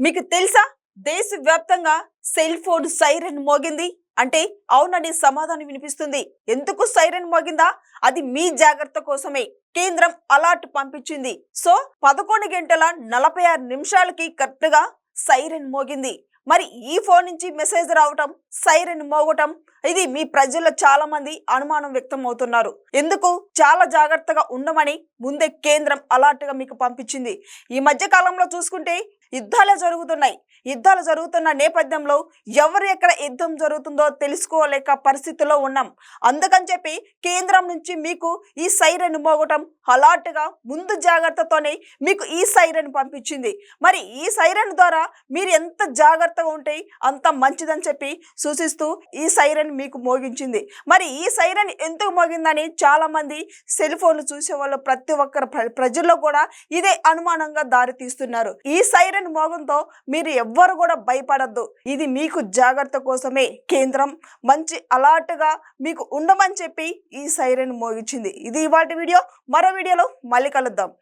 మీకు తెలుసా దేశవ్యాప్తంగా సెల్ ఫోన్ సైరన్ మోగింది అంటే అవునని సమాధానం వినిపిస్తుంది. ఎందుకు సైరన్ మోగిందా? అది మీ జాగ్రత్త కోసమే కేంద్రం అలర్ట్ పంపించింది. సో 11 గంటల 46 నిమిషాలకి కరెక్ట్ గా సైరన్ మోగింది. మరి ఈ ఫోన్ నుంచి మెసేజ్ రావటం, సైరన్ మోగటం, ఇది మీ ప్రజల్లో చాలా మంది అనుమానం వ్యక్తం అవుతున్నారు. ఎందుకు చాలా జాగ్రత్తగా ఉండమని ముందే కేంద్రం అలర్ట్ గా మీకు పంపించింది. ఈ మధ్య కాలంలో చూసుకుంటే యుద్ధాలు జరుగుతున్న నేపథ్యంలో ఎవరు ఎక్కడ యుద్ధం జరుగుతుందో తెలుసుకోలేక పరిస్థితిలో ఉన్నాం. అందుకని చెప్పి కేంద్రం నుంచి మీకు ఈ సైరన్ మోగటం అలర్ట్ గా ముందు జాగ్రత్తతోనే మీకు ఈ సైరన్ పంపించింది. మరి ఈ సైరన్ ద్వారా మీరు ఎంత జాగ్రత్తగా ఉంటే అంత మంచిదని చెప్పి సూచిస్తూ ఈ సైరన్ మీకు మోగించింది. మరి ఈ సైరన్ ఎందుకు మోగిందని చాలా మంది సెల్ ఫోన్లు చూసే వాళ్ళు ప్రతి ఒక్కరు ప్రజల్లో కూడా ఇదే అనుమానంగా దారి తీస్తున్నారు. ఈ సైరన్ మోగంతో మీరు ఎవ్వరు కూడా భయపడద్దు. ఇది మీకు జాగ్రత్త కోసమే కేంద్రం మంచి అలర్ట్ గా మీకు ఉండమని చెప్పి ఈ సైరన్ మోగించింది. ఇది ఇవాల్టి వీడియో. మరో వీడియోలో మళ్ళీ కలుద్దాం.